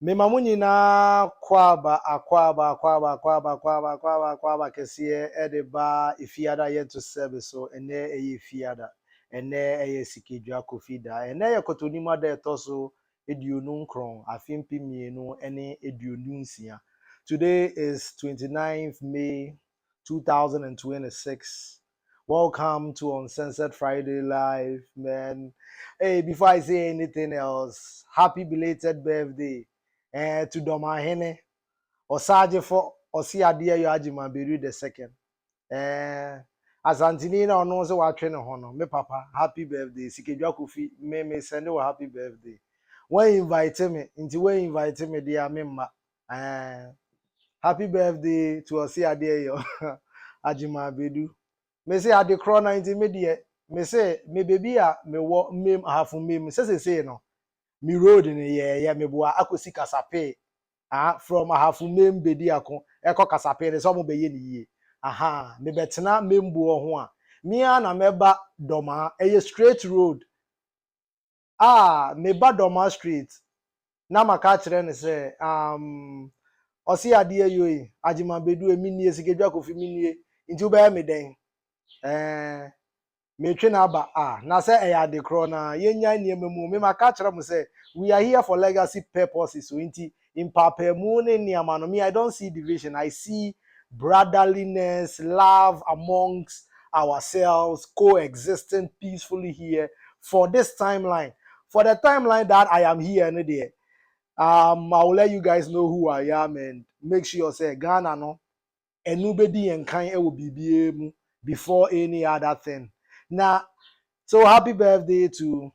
Me mamuni na kwaba kesiye edeba ifiada yetu sebe so ene eye ifiada ene eye sikidwa kofida ene ye kotonima da etoso eduonu nkron afimpi mienu ene eduonu nsia. Today is 29th May 2026. Welcome to Uncensored Friday Live, man. Hey, before I say anything else, happy belated birthday to Dormaahene, Osagyefo, Oseadeɛyɔ Agyemang the second. Asante na ɔno nso watwe ne ho no, me papa, happy birthday. Sikedwa Kofi, me send you happy birthday. When invite me, dear memma. Happy birthday to Oseadeɛyɔ Agyemang Badu. Me say ade kro 90 me de me say me baby a me wo mem half mem say no me road ni ye me boa akosi kasape from half mem Bediako eko kasape ne so mo be ye ni ye aha me betena membo ho a me na meba doma eye straight road me ba doma street na maka kire ne say Oseadeɛyɔ yi Agyemang Badu emi nie Sikedwa Kofi mi nie nti wo be me den me twe na ba na say e ya de kro na yenya niam mu me maka kire mo say we are here for legacy purposes so inti in papa mu ne niam no me I don't see division, I see brotherliness, love amongst ourselves, coexisting peacefully here for this timeline, for the timeline that I am here no there. I will let you guys know who I am and make sure say Ghana no enubedi and kind will be before any other thing. Now, so happy birthday to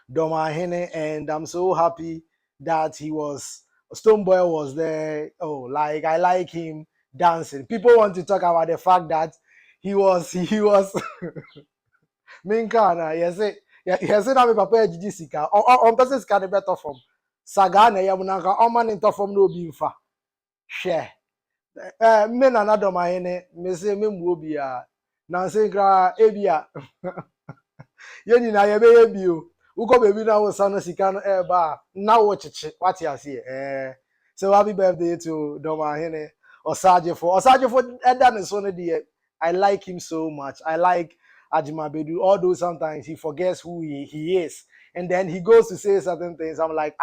Dormaahene, and I'm so happy that Stonebwoy was there. Oh, like I like him dancing. People want to talk about the fact that he was Minkana, yes, that me papa ejiji sika. On person sika the better from. Saga na yamunanka on man into from no be infa. Share. Me na na Dormaahene, me say me mu obi a. Na say kra ebia. Yeni na yebe bio. Uko baby na wo sano sika no eba na wo chichi what you see so happy birthday to Dormaahene Osagyefo eda ne so ne de I like him so much. I like Agyemang Badu, although sometimes he forgets who he is and then he goes to say certain things. I'm like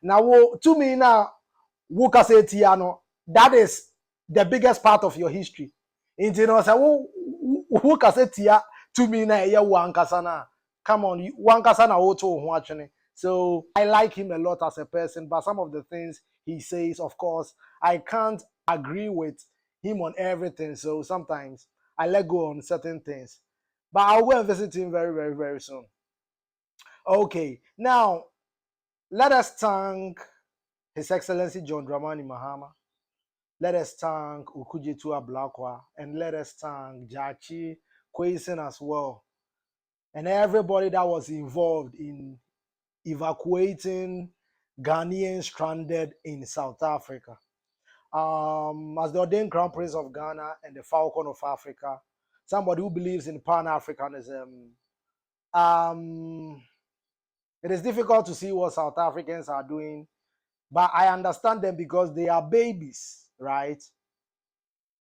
now to me now wo ka say tiano, that is the biggest part of your history. You know say wo ka say tia to me na ye wo ankasa na. Come on, one kasana auto watching. So I like him a lot as a person, but some of the things he says, of course, I can't agree with him on everything. So sometimes I let go on certain things. But I'll go and visit him very, very, very soon. Okay, now let us thank His Excellency John Dramani Mahama. Let us thank Okudzeto Ablakwa, and let us thank Gyakye, Quayson as well, and everybody that was involved in evacuating Ghanaians stranded in South Africa. As the ordained Crown Prince of Ghana and the Falcon of Africa, somebody who believes in Pan-Africanism, it is difficult to see what South Africans are doing, but I understand them because they are babies, right?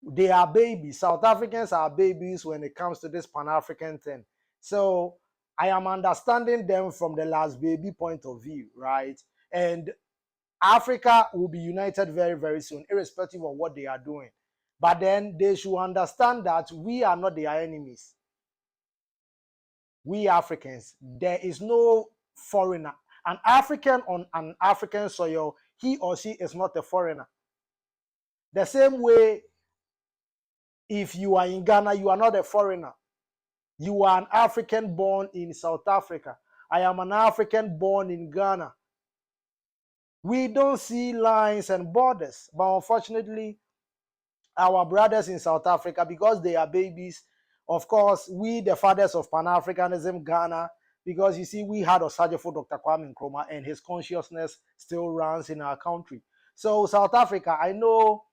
They are babies. South Africans are babies when it comes to this Pan-African thing. So I am understanding them from the last baby point of view, right? And Africa will be united very, very soon, irrespective of what they are doing. But then they should understand that we are not their enemies. We Africans, there is no foreigner. An African on an African soil, he or she is not a foreigner. The same way, if you are in Ghana, you are not a foreigner. You are an African born in South Africa. I am an African born in Ghana. We don't see lines and borders, but unfortunately, our brothers in South Africa, because they are babies, of course, we, the fathers of Pan-Africanism, Ghana, because you see, we had Osagyefo Dr. Kwame Nkrumah, and his consciousness still runs in our country. So South Africa, I know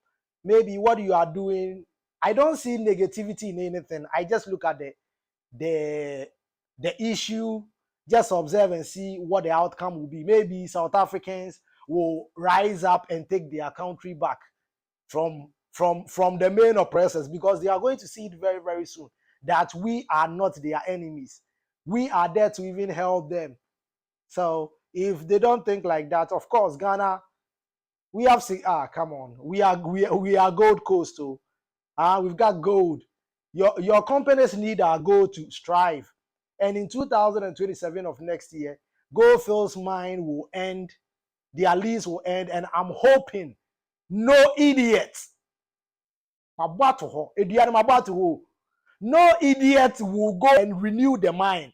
maybe what you are doing, I don't see negativity in anything. I just look at the issue, just observe and see what the outcome will be. Maybe South Africans will rise up and take their country back from the main oppressors, because they are going to see it very, very soon that we are not their enemies. We are there to even help them. So if they don't think like that, of course, Ghana, we have come on, we are Gold Coast too. We've got gold. Your companies need our gold to strive. And in 2027 of next year, Goldfields mine will end, their lease will end, and I'm hoping no idiots, no idiot will go and renew the mine,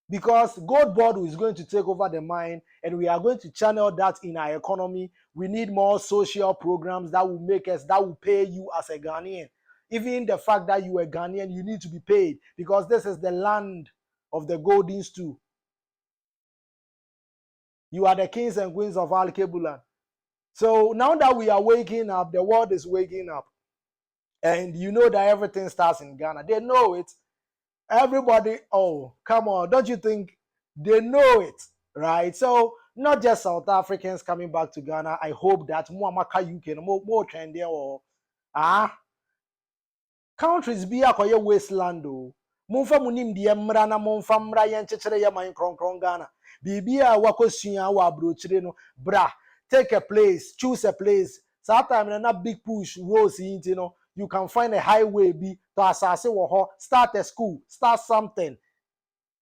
because Gold Board is going to take over the mine, and we are going to channel that in our economy. We need more social programs that will make us, that will pay you as a Ghanaian. Even the fact that you are Ghanaian, you need to be paid, because this is the land of the golden stew. You are the kings and queens of Al Kebulan. So now that we are waking up, the world is waking up. And you know that everything starts in Ghana. They know it. Everybody, oh, come on. Don't you think they know it, right? So not just South Africans coming back to Ghana. I hope that Muamaka UK, more trendy or countries be a koye wasteland o. Mumfa munim die mra na mumfa mra yen chechere ye man kronkron Ghana. Bibia wakosua wa brochire no bra. Take a place, choose a place. Sometimes na big push roads into, you know, you can find a highway be to asase wo ho, start a school, start something.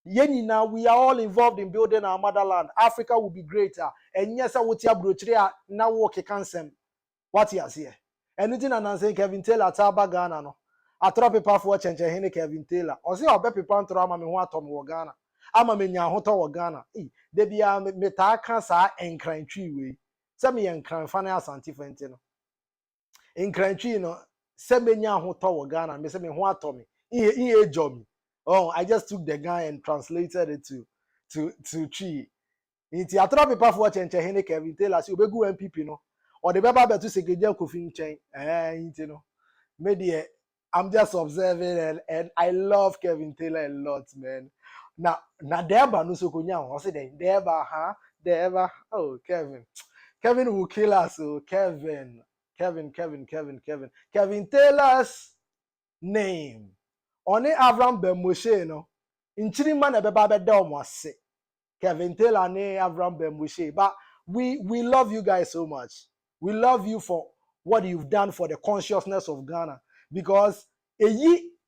Yeni now we are all involved in building our motherland. Africa will be greater. And yes, I would brochire na wo kekansem. What you here? Anything and saying Kevin Taylor taba Ghana no. Atro paper for change Ohene Kevin Taylor. O say obe paper ntro ama me ho atom wo Ghana. Ama me nya ho to wo Ghana. De bia me ta kan sa enkrantwi we. Se me enkran fa na Asante fente no. Enkrantwi no se me nya ho to wo Ghana, me se me ho atom. Iye job. Oh, I just took the guy and translated it to tree. Inti atro paper for change Ohene Kevin Taylor si obegu MPP no. Or the Baba to say Bediako-Poku chain. You know. Maybe I'm just observing, and I love Kevin Taylor a lot, man. Now Deba no so kunya. I say Deba, huh? Deba. Oh, Kevin. Kevin will kill us. Oh, Kevin Taylor's name. Only Avram Bemoshe, no. In Chiriman a Baba Dom was say. Kevin Taylor ne Avram Bemoshe. But we love you guys so much. We love you for what you've done for the consciousness of Ghana, because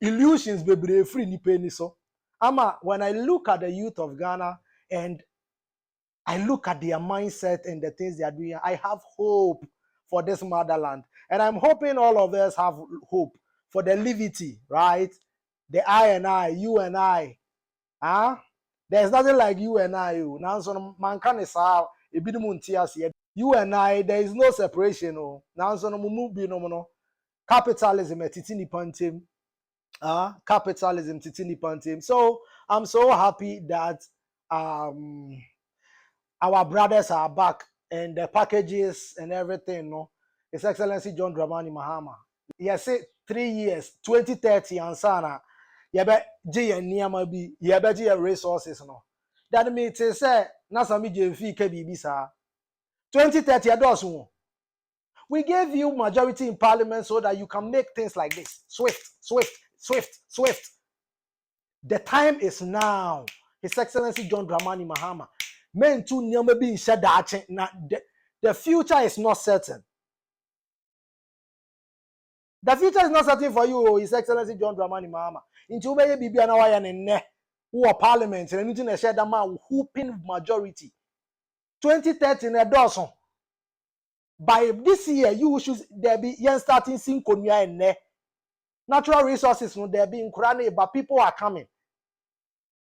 illusions be free ni penny so. Ama, when I look at the youth of Ghana and I look at their mindset and the things they are doing, I have hope for this motherland. And I'm hoping all of us have hope for the levity, right? The I and I, you and I. There's nothing like you and I. Now, so man can say, you and I, there is no separation. Now, so no capitalism, titini pantim. Capitalism, titini pantim. So I'm so happy that our brothers are back, and the packages and everything. No, His Excellency John Dramani Mahama. Yes, 3 years, 2030, and sana. Yebe J and Niama be yebe J resources. No, that means say Nasami JV KBB sa. 2030 adosun. We gave you majority in parliament so that you can make things like this. Swift. The time is now. His Excellency John Dramani Mahama. Men too never being said that the future is not certain. The future is not certain for you, His Excellency John Dramani Mahama. Into be bibi na waya ne who are parliament and anything share that man whooping majority. 2030 na doson. By this year, you should there be young starting seeing konya and natural resources no there be in Kurane, but people are coming.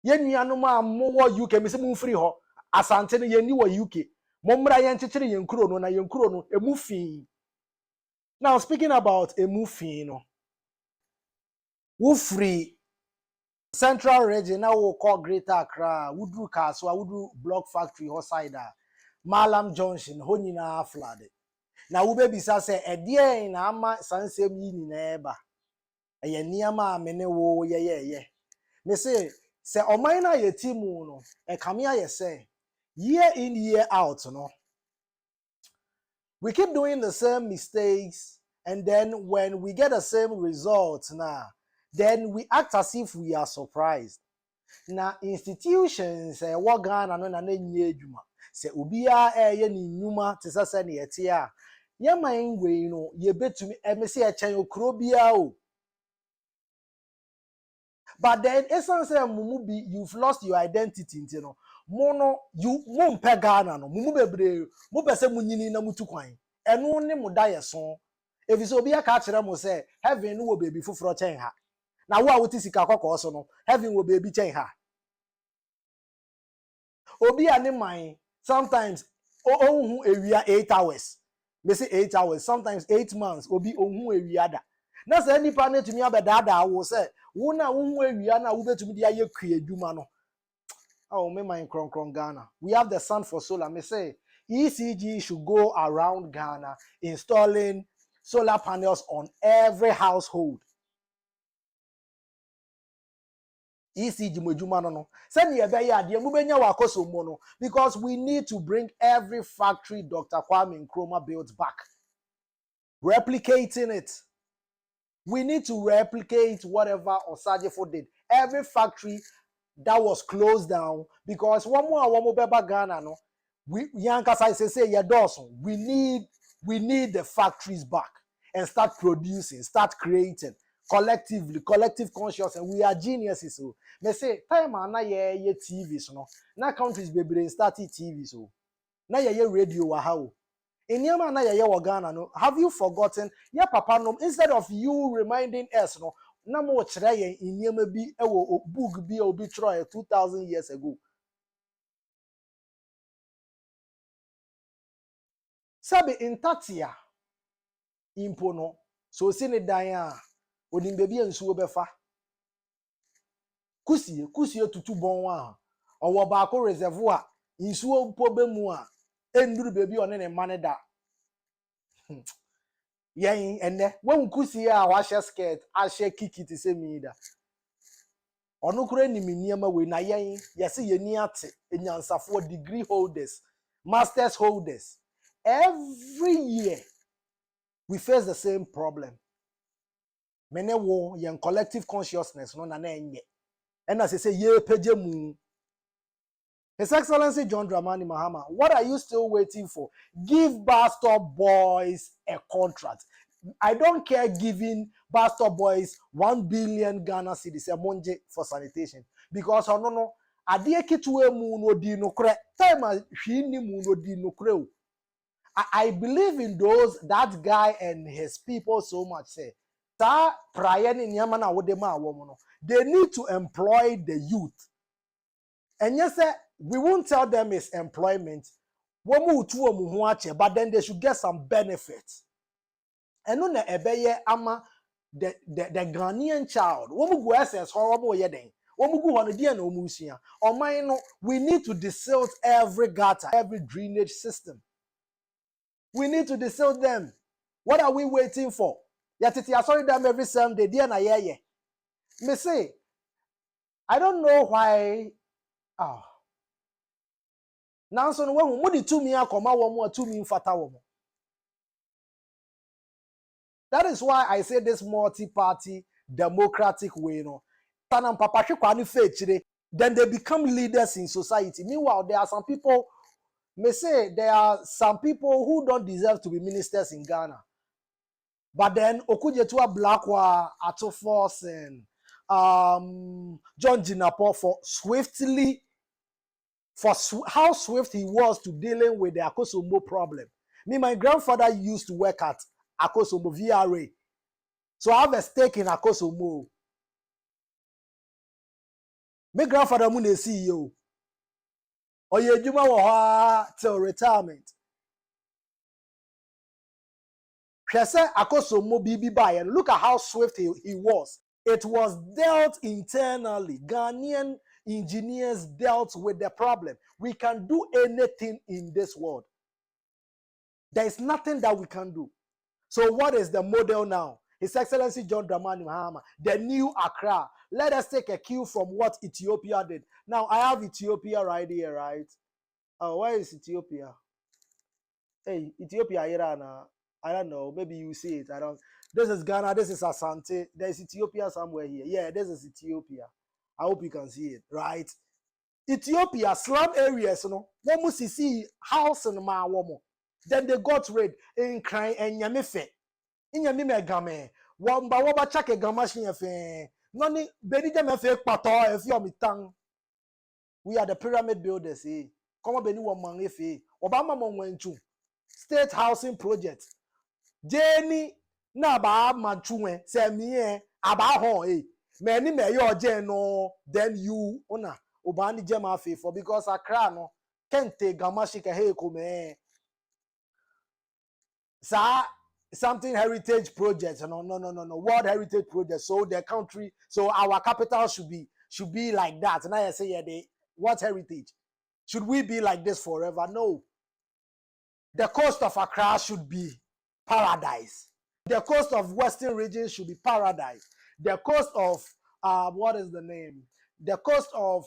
Yen no ma more UK, Miss free ho. Asante ne yen wa UK. Momra yen chichere yen kuro no na yen kuro no emufi. Now speaking about emufi no. Who free Central region now we call Greater Accra, Woodru Kaswa, Woodru Block Factory outside Malam Junction, Honina flooded. Now we be say a dear in Ama Sansem Yin neighbor. A Yeniama Menewo, ye. Me say o mine ye timu no, e come here ye say, year in, year out, no. We keep doing the same mistakes, and then when we get the same results now, then we act as if we are surprised. Now, institutions what Ghana no na nye adwuma. Se obia ye ni nnwuma te sese ne yete a. Ye man we no ye betumi me se e chen okro bia o. But then essence mumu bi you've lost your identity nti no. Mono you mo mpe Ghana no mumu bebre mo pese munyini na mutu kwan. Eno ne mo da ye so. Efiso obia ka kire mo se heaven no wo baby fufuro chen ha. Na wo a wote sika kokko so no heaven wo baby chen ha. Obi ane man sometimes ohun ewia 8 hours. Me say 8 hours, sometimes 8 months obi ohun ewia da. Na say nipa na tumi abedada wo say wo na ohun ewia na wo betumi dia ye kue adwuma no. Oh, me mind kron Ghana. We have the sun for solar. Me say ECG should go around Ghana installing solar panels on every household. ECG mojuma no. Send ye be ya de mu benya wakoso mo no, because we need to bring every factory Dr. Kwame Nkrumah built back. Replicating it. We need to replicate whatever Osagyefo did. Every factory that was closed down, because one more beba Ghana no, we yankasa say ye Dawson. We need the factories back and start producing, start creating collectively, collective conscious, and we are geniuses. So me say time na ye TV so no. Na countries bebre started TV so. Na ye radio wa ha o. Enyama na ye wo Ghana no. Have you forgotten? Ye papa no, instead of you reminding us no, na mo kire ye enyama bi e wo book bi obi try 2000 years ago. Sabe intatia impo no. So si ne dan a onim bebi ensuo befa. Kusie tutu bon a. Owo ba ko reservoir nsuo mpo be mu a enduru bebi one ne mane da. Yen ene when kusie a wa share skirt a share kiki te se mi da. Ono kure ni miniama we na yen yesi yeni ate enyansafo degree holders, masters holders. Every year we face the same problem. Mene wo yen collective consciousness no na na enye. And as I say ye peje mu. His Excellency John Dramani Mahama, what are you still waiting for? Give Bastard Boys a contract. I don't care giving Bastard Boys 1 billion Ghana cedis a monje for sanitation. Because no, adie kitwe mu no di no kre. Time hwini mu no di no kre. I believe in that guy and his people so much. Say, prior ni nyama na wode ma awomo no. They need to employ the youth. And yes, sir, we won't tell them it's employment. But then they should get some benefits. And no na ebeye ama the Ghanaian child. Womu SS horrible yeden. Womu gu hono dia na omusia. Oman no, we need to desilt every gutter, every drainage system. We need to desilt them. What are we waiting for? Yatiti asori them every Sunday dia na yeye. Me say, I don't know why. Now so no when mudi tumi akoma wo mo tumi mfata wo mo. That is why I say this multi-party democratic way no. Tanam papa hwekwa ni fechire, then they become leaders in society. Meanwhile, there are some people may say there are some people who don't deserve to be ministers in Ghana. But then Okudzeto Ablakwa, Ato Force and John Jinapo for how swift he was to dealing with the Akosombo problem. My grandfather used to work at Akosombo VRA. So I have a stake in Akosombo. My grandfather was a CEO. Oyejuma was till retirement. Akosombo Bibi Bay, and look at how swift he was. It was dealt internally. Ghanaian engineers dealt with the problem. We can do anything in this world. There is nothing that we can do. So what is the model now? His Excellency John Dramani Mahama, the new Accra. Let us take a cue from what Ethiopia did. Now, I have Ethiopia right here, right? Oh, where is Ethiopia? Hey, Ethiopia, Irana. I don't know. Maybe you see it. I don't. This is Ghana. This is Asante. There's Ethiopia somewhere here. Yeah, this is Ethiopia. I hope you can see it. Right? Ethiopia slum areas, one must see house and ma woman. Then they got rid in crying and yamefe. In yamime game. One ba waba chake gamashin fe. Noni beni dem fe pato if you mi tang. We are the pyramid builders, eh? Come on, beni wamang efe. Obama mongwenchu. State housing project. Jenny na ba manchuwe se mi aba ho many me yo no then you una obani jema for because Accra no kente gamashika he come sa something heritage project no world heritage project so the country so our capital should be like that and I say yeah they what heritage should we be like this forever? No, the coast of Accra should be paradise. The coast of Western region should be paradise. The coast of what is the name? The coast of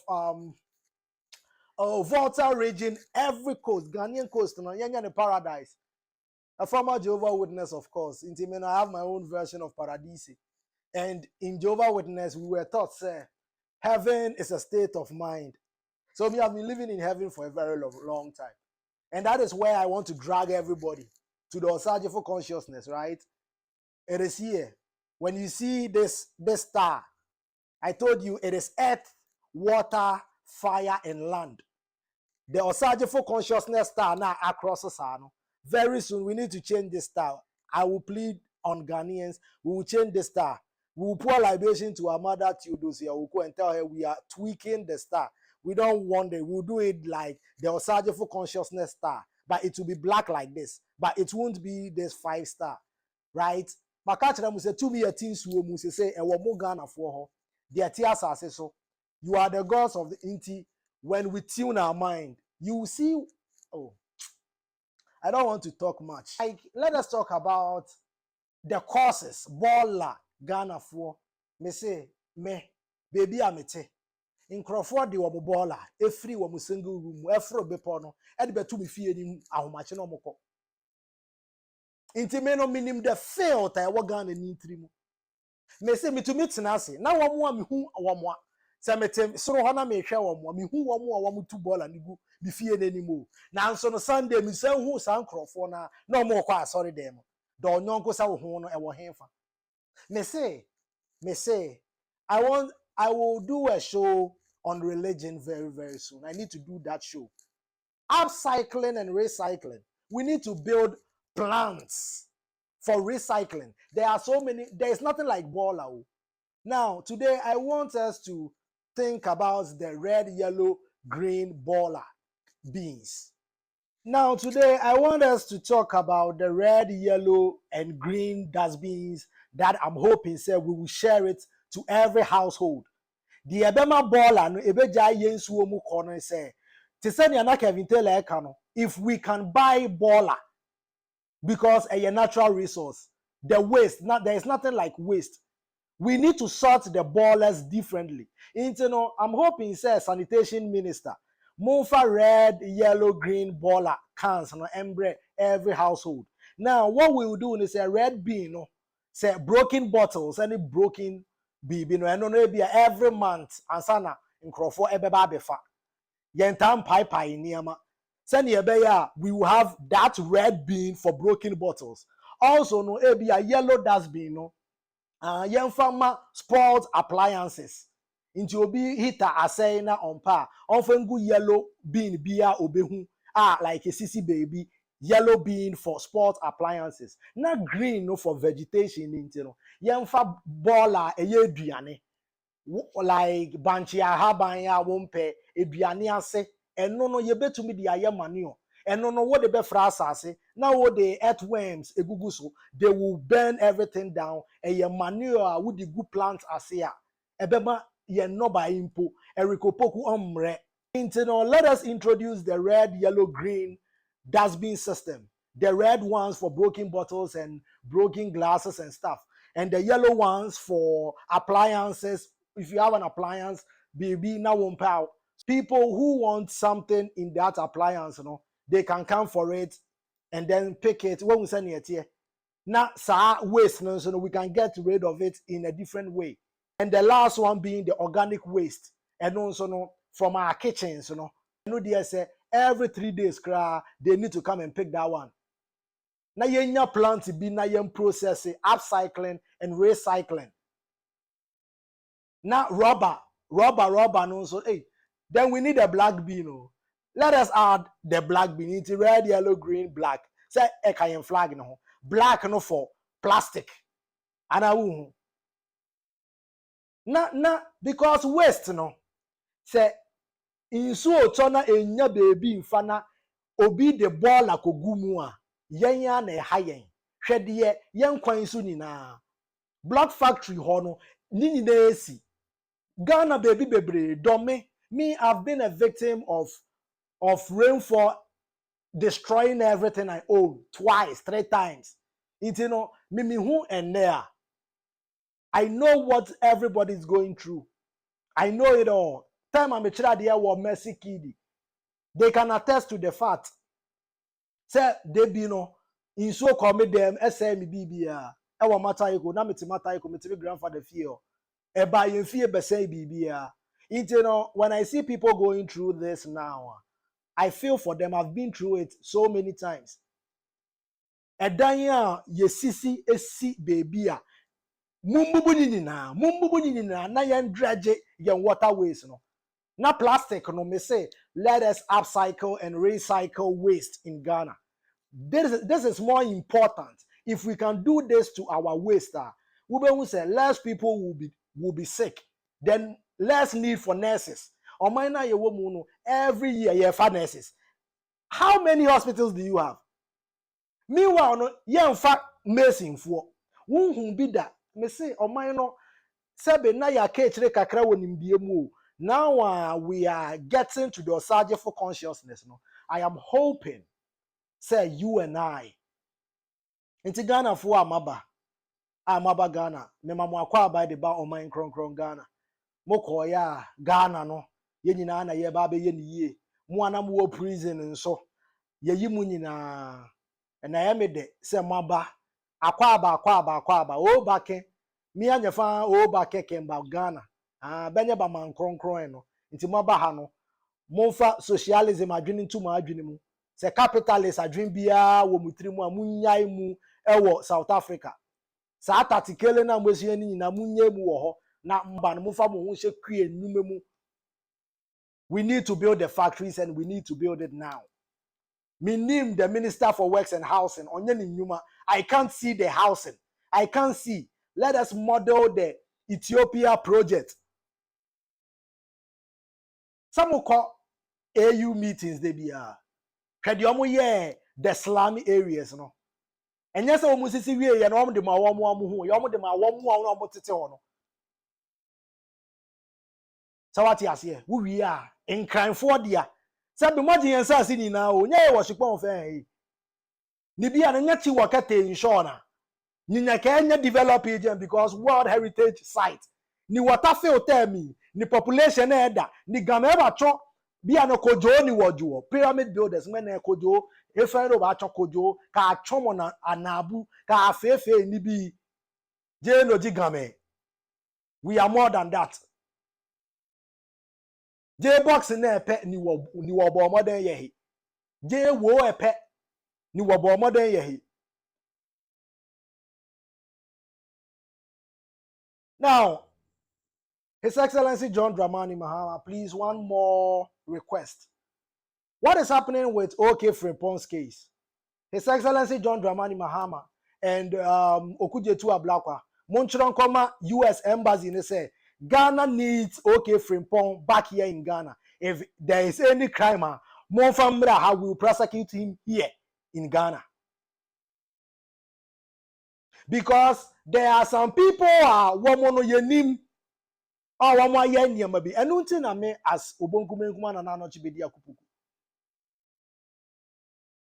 Volta region, every coast, Ghanaian coast, the paradise. A former Jehovah Witness, of course. In I have my own version of paradise. And in Jehovah Witness, we were taught, say, heaven is a state of mind. So me, I've been living in heaven for a very long time. And that is where I want to drag everybody to the Osagyefo consciousness, right? It is here. When you see this star, I told you it is earth, water, fire, and land. The Osagyefo consciousness star now across the sun. Very soon we need to change this star. I will plead on Ghanaians. We will change the star. We will pour libation to our mother Theodosia Uko and tell her we are tweaking the star. We don't want it. We'll do it like the Osagyefo consciousness star, but it will be black like this. But it won't be this 5-star, right? Makachara mu say to me a tin suo mu say e wo mo Ghana for ho. The tears are so. You are the gods of the inti. When we tune our mind, you will see. Oh, I don't want to talk much. Like, let us talk about the causes. Baller Ghana for me say me baby amete. In Crawford, the woman baller, a free woman single room, a fro bepono, and betu me feeling how much no more. Intimeno minim the fail that I was Ghana need 3 mo. Me say me to meet Nasi. Now one more me who one more. Say so hana me share one more. Me who one more 2 ball and you be fear anymore. Now so no Sunday me say who san Crawford na no more kwa sorry them. Don nyonko sa wo ho no e wo henfa. Me say I will do a show on religion very soon. I need to do that show. Upcycling and recycling. We need to build plants for recycling. There are so many. There is nothing like Bola. Now, today I want us to think about the red, yellow, green Bola beans. Now, today I want us to talk about the red, yellow, and green dustbins that I'm hoping say we will share it to every household. The Ebema Bola no ebeja yensuo mu kono say te say na Kevin Taylor no if we can buy Bola because a natural resource, the waste, there is nothing like waste. We need to sort the ballers differently. I'm hoping say sanitation minister Mofa red, yellow, green baller cans no embre every household. Now what we will do is a red bin no say broken bottles any broken bibi no eno be every month ansana nkrofo ebeba befa. Yentam pai niama. Send we will have that red bin for broken bottles. Also no be a yellow dustbin no yemfama sports appliances. Into obi heater asay na ompa onfengu yellow bean bia obehu like a sissy baby yellow bean for sport appliances na green no for vegetation into no yemfa bola eye duane like banchi ahaban ya wompe eduane ase eno no yebetumi de aye manure eno no wo de be fra asase na wo de earthworms egugu so they will burn everything down eye manure wo de good plants ase a ebema ye no by impo Erikopoku omre. Let us introduce the red, yellow, green dustbin system. The red ones for broken bottles and broken glasses and stuff. And the yellow ones for appliances. If you have an appliance, baby, now won't power. People who want something in that appliance, they can come for it and then pick it when we send it here. Now, waste, so we can get rid of it in a different way. And the last one being the organic waste, and also from our kitchens, they say every 3 days, they need to come and pick that one. Now, you plant be now you process it, upcycling and recycling. Now, rubber, no, hey, then we need a black bean. Let us add the black bean into red, yellow, green, black. Say a flag, no. Black no for plastic. And I will. Na because waste no. Say in so tona enya baby mfana obi de ball akogumu a yenya na hayen. Hwede yen kwan so nyina. Block factory ho no ni nyina esi. Ghana baby bebre dome. Me I've been a victim of rainfall destroying everything I own twice, 3 times. You know, me who and there. I know what everybody's going through. I know it all. Time I'm a child here was Mercy Kiddy. They can attest to the fact. Say they be no in so commit them SMBBA. I want Matayko, na meti Matayko, meti grandfather feel. Eba yen feel bese BBA. You know, when I see people going through this now, I feel for them. I've been through it so many times. Edanya yesisi esi baby a mumbubu nyina na yen drage yen waterways no. Na plastic no me say let us upcycle and recycle waste in Ghana. This is more important. If we can do this to our waste, we will say less people will be sick. Then less need for nurses. Or every year you have nurses. How many hospitals do you have? Meanwhile, no, yeah, in fact, messing for who be that. Me say, oh my no, sebe na ya kechre kakra wonim diemu. Now we are getting to the Osagyefo consciousness. No, I am hoping, say you and I. Inti Ghana for amaba Ghana. Me mamu akwa by the ba oman kron Ghana. Moko ya Ghana no. Ye nyina na ye ba be ye ni ye. Mu anam wo prison nso. Ye yi mu nyina. Na ya me de se maba akwa o bake mi anyefa o bake kemba Ghana benye ba man kronkron no nti maba ha no momfa socialism adwene ntuma adwene mu se capitalist adwene bia wo mutiri mu amunyai mu ewo South Africa sa atatikele na mwesie ni na munye mu wo ho na mba no momfa mo ho hye kue nnuma mu. We need to build the factories and we need to build it now. Me name the Minister for Works and Housing. I can't see the housing. I can't see. Let us model the Ethiopia project. Some will call AU meetings. They be the slum areas, no. And yes, I must see we and all the mawamu. Yamu the mawamu. So what you say? Who we are in crime for dear. Sabi moji yensa sini na o nya wo shipon fe ni bia na nya chi wakate inshona ni nya ka nya develop agent because World Heritage Site ni water filter mi ni population na eda ni gama eba cho bia na kojo ni wojuo pyramid builders men na kojo efen ro ba cho kojo ka achomo na anabu ka afefe ni bi je no ji game. We are more than that. J box na epe ni wo bo modern yehi. J wo epe ni wo bo modern yehi. Now, His Excellency John Dramani Mahama, please one more request. What is happening with O.K Frimpong's case? His Excellency John Dramani Mahama and Okudzeto Ablakwa, Monchron Koma US Embassy, they say Ghana needs O.K Frimpong back here in Ghana. If there is any crime, more family how will prosecute him here in Ghana. Because there are some people womono yenim or wamo yen maybe and until na me as Obonkumenkuma and Anochi Bediako-Poku.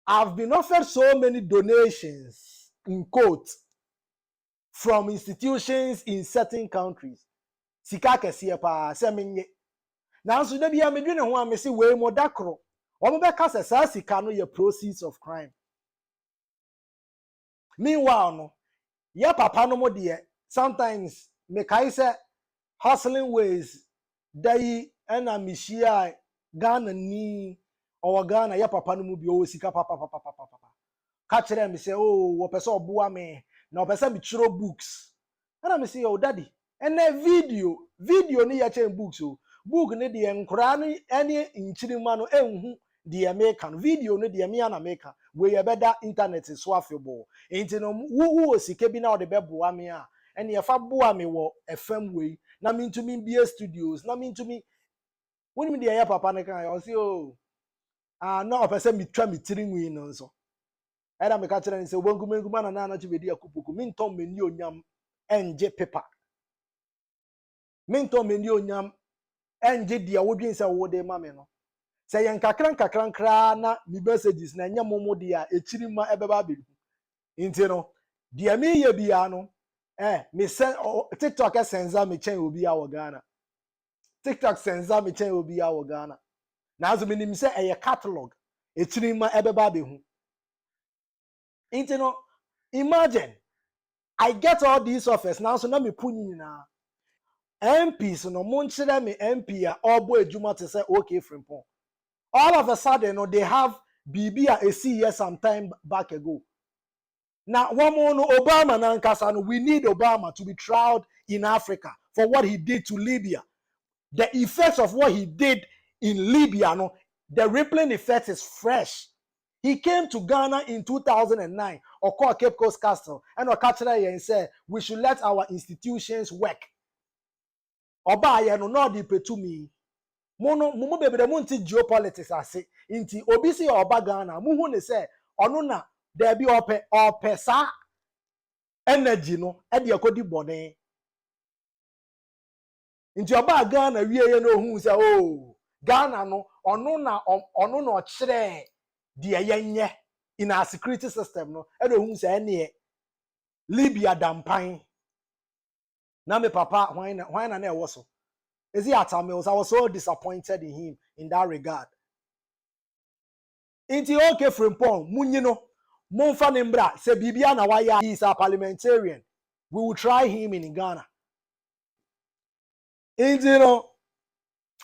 I've been offered so many donations in quotes from institutions in certain countries. Sika kesiye pa semenye. Now so de bia medwene ho amese we mo dakro. Omo be ka se sa sika no ye proceeds of crime. Meanwhile, no, ya papa no mo de sometimes me kai say hustling ways dai ena mishia Ghana ni or Ghana ya papa no mu bi o sika papa papa papa papa. Catch them me say oh wo pese oboa me na o pese me chiro books. And me say oh daddy and a video ni ya chen books o book ni de enkura no ene nchirima no enhu the American video no the me na America we ye beda internet so afebo enti no wo sika bi na o de beboa me a ene ye fa boa me wo FM we na me ntumi bia studios na me ntumi woni me de ya papa ne kan o say oh na o pese me twa me tirinwi no so era me ka kire ni say obongumenguma na chi Bediako-Poku me ntom me ni onyam enje paper me ntom me ni onyam enje dia wodwen say wo de ma me no say yen kakran kra na mi messages na nya momo dia echiri ma ebeba be nti no dia me ye bia no me send TikTok senza me chen obi a wo Ghana TikTok senza me chen obi a wo Ghana na azu me nim say eye catalog echiri ma ebeba be hu nti no imagine I get all these offers now so na me punyi na MPs no monchire me MP a obo ejuma to say O.K Frimpong all of a sudden no, they have BB a year some time back ago. Now, one more no Obama nankasa, we need Obama to be tried in Africa for what he did to Libya. The effects of what he did in Libya, no, the rippling effect is fresh. He came to Ghana in 2009, or called Cape Coast Castle, and and said we should let our institutions work. Oba ya no not to me. Mumu bebe de munti geopolitics ase inti obi si oba Ghana muhu ne se ono na there be ope sa energy no e de akodi bone inti oba Ghana wieye no hu se oh Ghana no ono na okire de yenye in our security system no e do hu se ene Libya dampan na me papa why na e wo so is he at me? I was so disappointed in him in that regard. Inti O.K Frimpong, munyino, monfa nimbra, se bibia na waya, he is a parliamentarian. We will try him in Ghana. Inti no,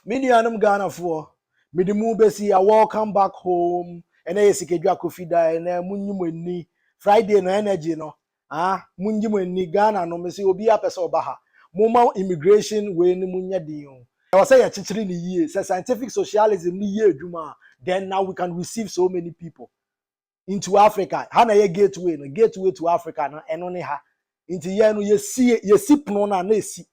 mini anum Ghana for, midi mubesi, I welcome back home, and I see Gyakye and munyimweni, Friday no energy no, munyimweni Ghana no, mesi obi apesa obaha. Moma immigration we ni munya dion. I was saying chichiri ni ye, say scientific socialism ni ye juma. Then now we can receive so many people into Africa. Hana ye gateway to Africa na enone ha. Into ye no ye si pno na si.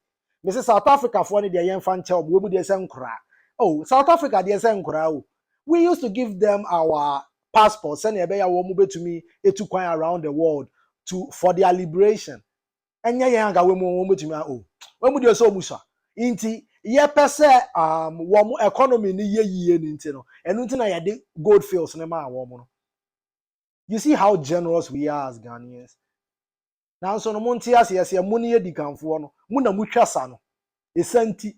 Me say South Africa for ni de ye mfa nche obo mu de se nkura. Oh, South Africa de se nkura o. We used to give them our passports and ebe ya wo mu betumi etu kwan around the world for their liberation. Enye ye anga we mu betumi o. We mu de so musa. Inti ye pese wo mu economy ni ye yie ni nti no. Enu nti na ye de gold fields ne ma wo mu no. You see how generous we are as Ghanaians. Now so no monti ase mu ne ye dikanfo no. Mu na mutwa sa no. Esanti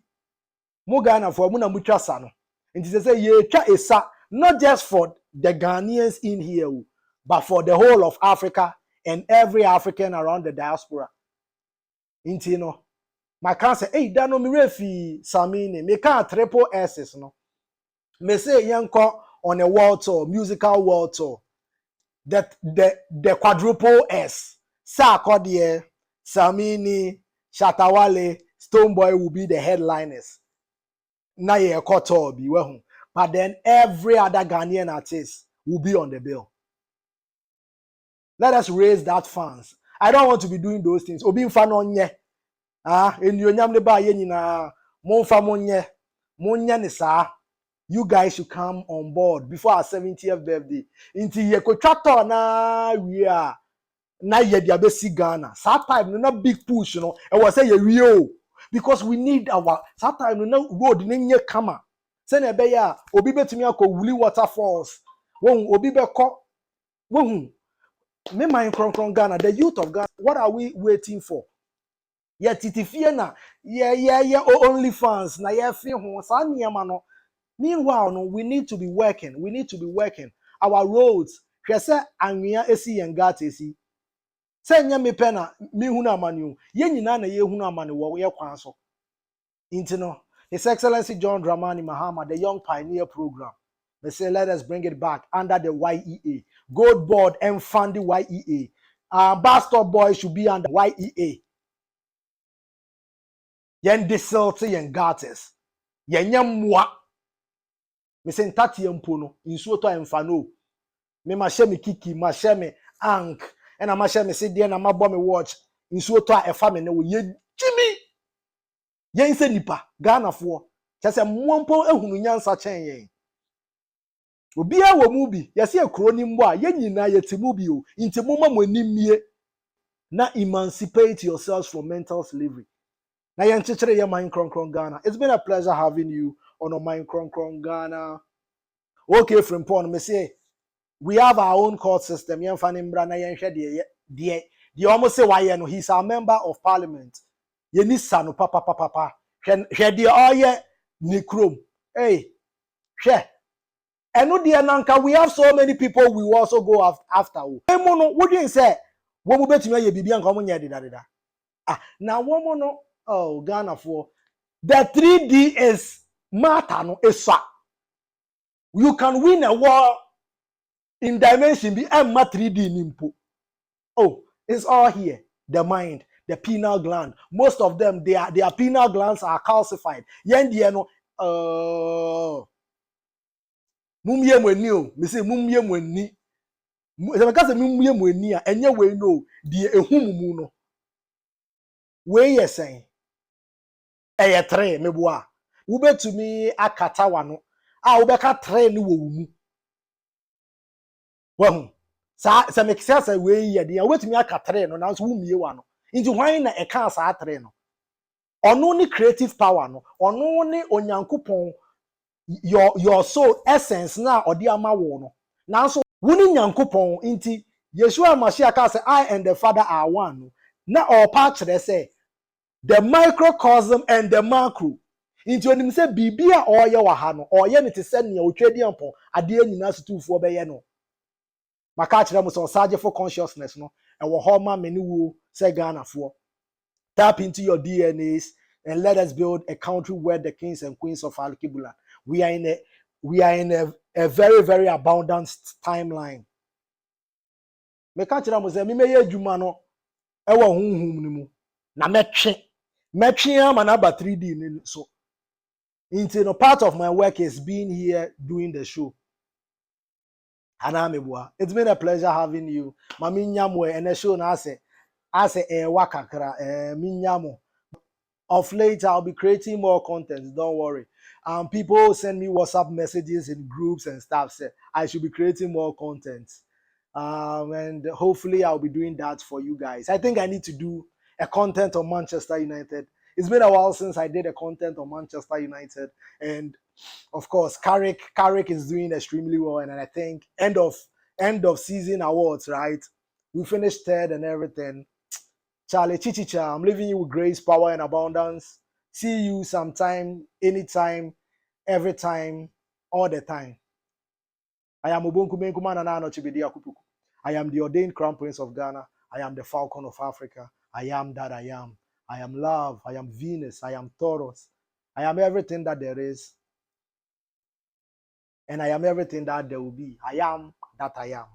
mu Ghana fo mu na mutwa sa no. Nti say ye twa esa not just for the Ghanaians in here but for the whole of Africa and every African around the diaspora. Inti no my cancer hey da no me refi samini me can triple S's no me say yanko on a world tour musical world tour that the quadruple S sa kodie Samini Shatawale Stonebwoy will be the headliners na ye koto bi we hu but then every other Ghanaian artist will be on the bill. Let us raise that funds. I don't want to be doing those things obi mfa no nye enuonyam ne ba ye nyina monfa monye ne saa. You guys should come on board before our 70th birthday. Inti ye ko twato na we are na ye dia besi Ghana. That time no big push no. E was say ye rio because we need our that time no road nye kama. Say na be ya obi betumi akọ wuli waterfalls. Won obi be ko won me mind kron Ghana, the youth of Ghana. What are we waiting for? Ye titifie na ye only fans na ye fi ho sa niema no. Meanwhile, no, we need to be working. We need to be working. Our roads, say anwia esi yengata esi. Say nya me pena me hu na amane ye nyina na ye hu na amane wo ye kwan so. Inti no, His Excellency John Dramani Mahama, the Young Pioneer Program. They say, let us bring it back under the YEA. Gold Board and fund the YEA. Bastard Boys should be under YEA. Yen disilty yen garters. Yen yamwa. Me say ntati yempono. Insuoto emfano. Me ma kiki, ma me ank. And ma me say dear na ma me watch. Insuoto a efame ne wo ye Jimmy. Yen se nipa. Ghana for. Chase mwampo ehunu nyansa chen yen. Obia wo mu bi yesi ekro ni mbo a ye nyina yetimu bi o nti moma mo animie na emancipate yourselves from mental slavery na yen chechere ye mind kronkron Ghana. It's been a pleasure having you on our mind kronkron Ghana. OK Frimpong me say we have our own court system yen fa ni mbra na yen hwe de almost say why no he's our member of parliament ye ni sano papa hwe de oye ni krom hey hwe. And we have so many people we will also go after. What do you say? What will bet me be and come here? Now one oh Ghana for the 3D is matter no is you can win a war in dimension be 3D nimpo. Oh, it's all here. The mind, the pineal gland. Most of them, their pineal glands are calcified. Mumye mweni o me say mumye mweni se me ka say mumye mweni a enye we no de ehumumu no we yesen eye tre meboa wo betumi akata wano a wo beka tre ni wo mu wahu sa se me kisa say we ye de wo betumi akatre no nanso wo mie wano nti hwan na e ka sa tre no ono ni creative power no ono ni onyankopon your soul essence na odi ama wo no nanso wuni nyankopon inti Yeshua Mashiach ka say I and the Father are one na all part they say the microcosm and the macro inti onim say bibia oye wa ha no oye ne te se ne otwedi ampo ade nyina situfo be ye no maka kire mo so Osagyefo consciousness no e wo ho ma meni wo say Ghana fo tap into your DNAs and let us build a country where the kings and queens of Al-Kibula we are in a very, very abundant timeline. Me ka kira mo say me meye adwuma no e wo honhum ni mu na metwe ama na ba 3D ni so. Into no part of my work is being here doing the show. It's been a pleasure having you. Mami nyamwe and the show na say wakakra minyamo. Of late, I'll be creating more content. Don't worry. People send me WhatsApp messages in groups and stuff. Say I should be creating more content. And hopefully, I'll be doing that for you guys. I think I need to do a content on Manchester United. It's been a while since I did a content on Manchester United, and of course, Carrick is doing extremely well. And I think end of season awards, right? We finished third and everything. Charlie Chichicha, I'm leaving you with grace, power, and abundance. See you sometime, anytime, every time, all the time. I am Ubunku Menkumana Nochi Bediako-Poku. I am the ordained crown prince of Ghana. I am the falcon of Africa. I am that I am. I am love. I am Venus. I am Taurus. I am everything that there is. And I am everything that there will be. I am that I am.